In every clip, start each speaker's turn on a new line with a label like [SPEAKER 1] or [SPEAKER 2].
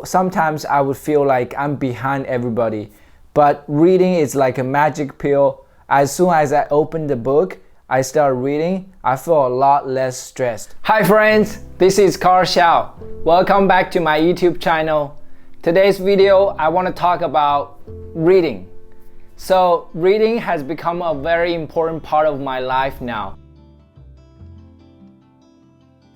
[SPEAKER 1] Sometimes I would feel like I'm behind everybody, but reading is like a magic pill. As soon as I open the book, I start reading, I feel a lot less stressed. Hi friends, this is Xiao. Welcome back to my YouTube channel. Today's video, I want to talk about reading. So reading has become a very important part of my life now.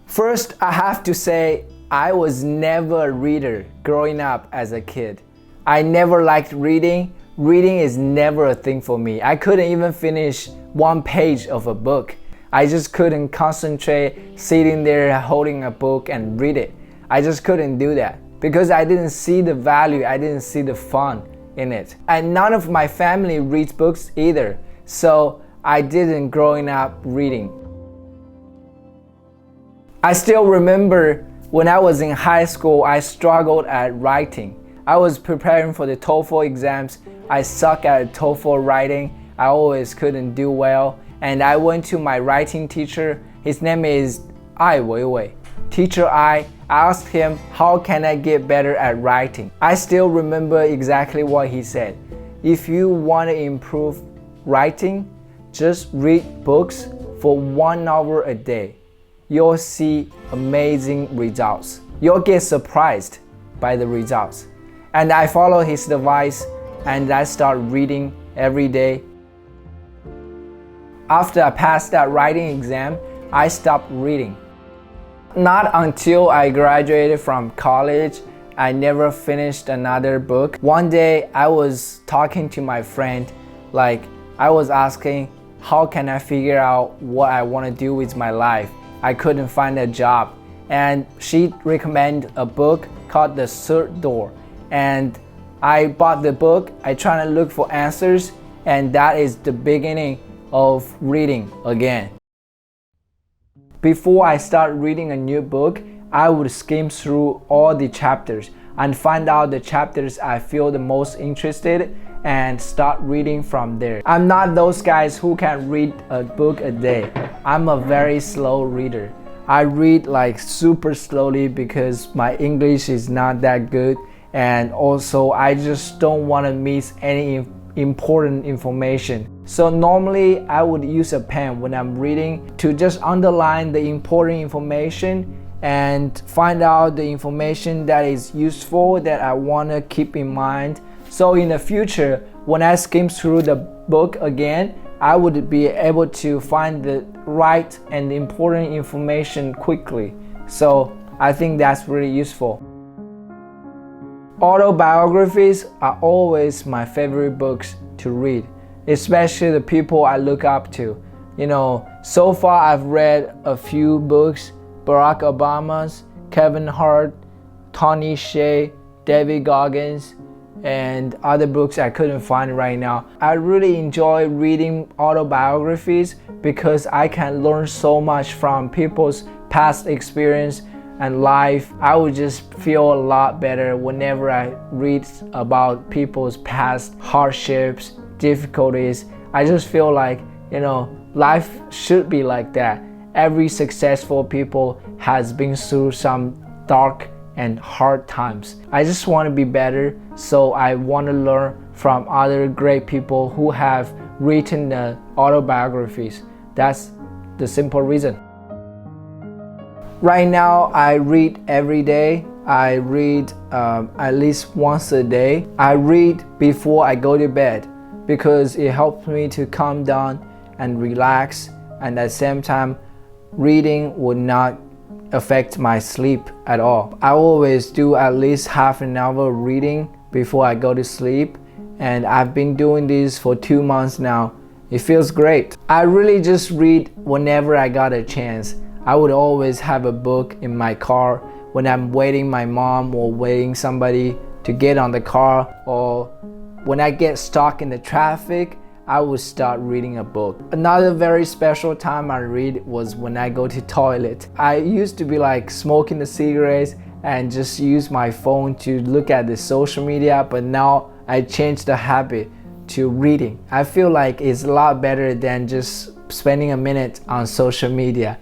[SPEAKER 1] First, I have to say, I was never a reader growing up as a kid. I never liked reading. Reading is never a thing for me. I couldn't even finish one page of a book. I just couldn't concentrate sitting there holding a book and read it. I just couldn't do that because I didn't see the value, I didn't see the fun in it. And none of my family reads books either, so I didn't growing up reading. I still remember when I was in high school, I struggled at writing. I was preparing for the TOEFL exams. I suck at TOEFL writing. I always couldn't do well. And I went to my writing teacher. His name is Ai Weiwei. Teacher I asked him, how can I get better at writing? I still remember exactly what he said. If you want to improve writing, just read books for 1 hour a day. You'll see amazing results. You'll get surprised by the results. And I follow his advice and I start reading every day. After I passed that writing exam, I stopped reading. Not until I graduated from college, I never finished another book. One day I was talking to my friend, I was asking, how can I figure out what I want to do with my life? I couldn't find a job, and she recommended a book called The Third Door, and I bought the book. I tried to look for answers, and that is the beginning of reading again. Before I start reading a new book, I would skim through all the chapters and find out the chapters I feel the most interested and start reading from there. I'm not those guys who can read a book a day. I'm a very slow reader. I read super slowly because my English is not that good, and also I just don't want to miss any important information. So normally I would use a pen when I'm reading to just underline the important information and find out the information that is useful that I want to keep in mind. So in the future, when I skim through the book again, I would be able to find the right and important information quickly. So I think that's really useful. Autobiographies are always my favorite books to read, especially the people I look up to. So far I've read a few books: Barack Obama's, Kevin Hart, Tony Hsieh, David Goggins, and other books I couldn't find right now. I really enjoy reading autobiographies because I can learn so much from people's past experience and life. I would just feel a lot better whenever I read about people's past hardships, difficulties. I just feel like, life should be like that. Every successful people has been through some dark and hard times. I just want to be better, so I want to learn from other great people who have written the autobiographies. That's the simple reason. Right now I read every day. I read at least once a day. I read before I go to bed because it helps me to calm down and relax, and at the same time reading would not affect my sleep at all. I always do at least half an hour reading before I go to sleep, and I've been doing this for 2 months now. It feels great. I really just read whenever I got a chance. I would always have a book in my car when I'm waiting my mom or waiting somebody to get on the car, or when I get stuck in the traffic, I would start reading a book. Another very special time I read was when I go to toilet. I used to be smoking the cigarettes and just use my phone to look at the social media, but now I changed the habit to reading. I feel like it's a lot better than just spending a minute on social media.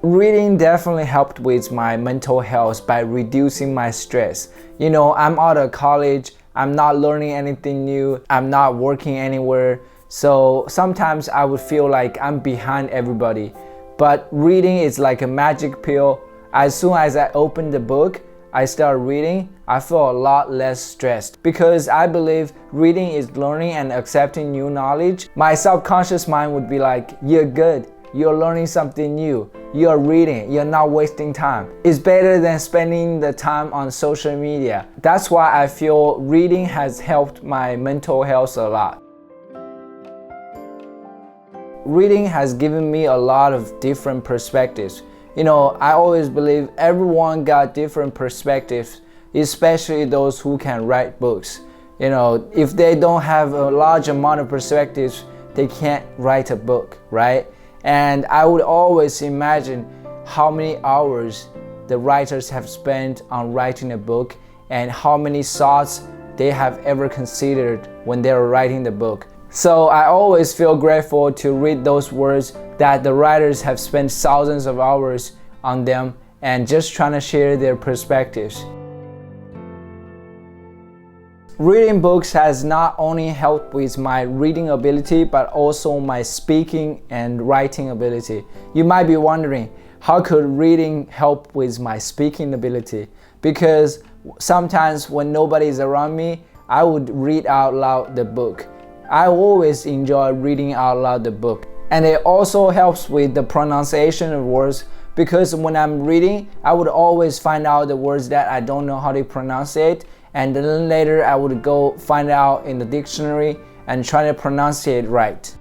[SPEAKER 1] Reading definitely helped with my mental health by reducing my stress. You know, I'm out of college, I'm not learning anything new, I'm not working anywhere, so sometimes I would feel like I'm behind everybody. But reading is like a magic pill. As soon as I open the book, I start reading, I feel a lot less stressed because I believe reading is learning and accepting new knowledge. My subconscious mind would be like, you're good, you're learning something new, you're reading, you're not wasting time. It's better than spending the time on social media. That's why I feel reading has helped my mental health a lot. Reading has given me a lot of different perspectives. You know, I always believe everyone got different perspectives, especially those who can write books. You know, if they don't have a large amount of perspectives, they can't write a book, right? And I would always imagine how many hours the writers have spent on writing a book and how many thoughts they have ever considered when they were writing the book. So I always feel grateful to read those words that the writers have spent thousands of hours on them and just trying to share their perspectives. Reading books has not only helped with my reading ability but also my speaking and writing ability. You might be wondering, how could reading help with my speaking ability? Because sometimes when nobody is around me, I would read out loud the book. I always enjoy reading out loud the book. And it also helps with the pronunciation of words because when I'm reading, I would always find out the words that I don't know how to pronounce it, and then later I would go find out in the dictionary and try to pronounce it right.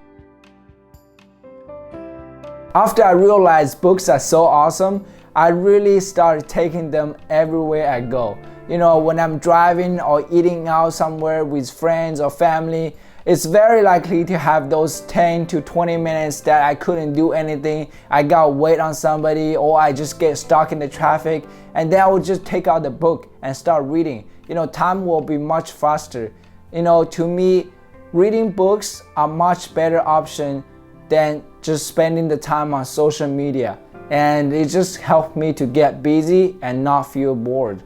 [SPEAKER 1] After I realized books are so awesome, I really started taking them everywhere I go. You know, when I'm driving or eating out somewhere with friends or family, it's very likely to have those 10 to 20 minutes that I couldn't do anything. I gotta wait on somebody or I just get stuck in the traffic, and then I would just take out the book and start reading. You know, time will be much faster. You know, to me, reading books are much better option than just spending the time on social media. And it just helped me to get busy and not feel bored.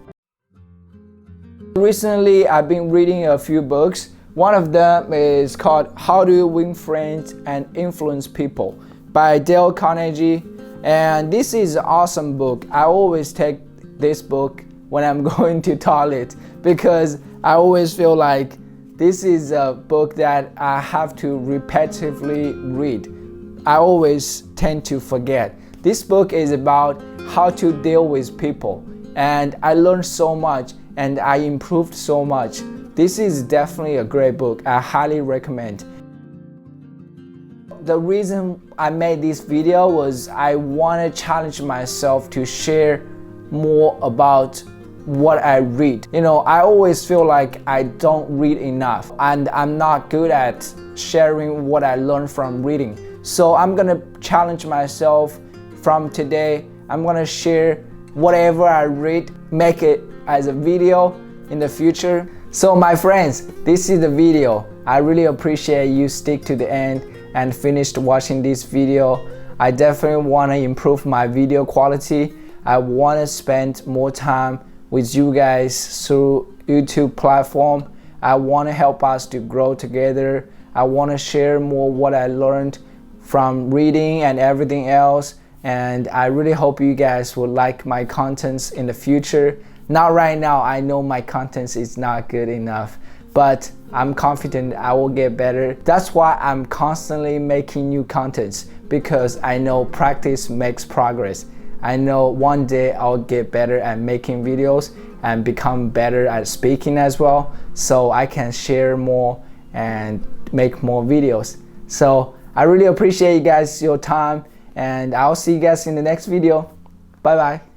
[SPEAKER 1] Recently, I've been reading a few books. One of them is called How to Win Friends and Influence People by Dale Carnegie. And this is an awesome book. I always take this book when I'm going to toilet because I always feel like this is a book that I have to repetitively read. I always tend to forget. This book is about how to deal with people, and I learned so much and I improved so much. This is definitely a great book. I highly recommend. The reason I made this video was I want to challenge myself to share more about what I read. You know, I always feel like I don't read enough and I'm not good at sharing what I learned from reading. So I'm gonna challenge myself from today. I'm gonna share whatever I read, make it as a video in the future. So my friends, this is the video. I really appreciate you stick to the end and finished watching this video. I definitely want to improve my video quality. I want to spend more time with you guys through YouTube platform. I want to help us to grow together. I want to share more what I learned from reading and everything else. And I really hope you guys will like my contents in the future. Not right now, I know my contents is not good enough, but I'm confident I will get better. That's why I'm constantly making new contents, because I know practice makes progress. I know one day I'll get better at making videos and become better at speaking as well, so I can share more and make more videos. So I really appreciate you guys your time, and I'll see you guys in the next video. Bye bye.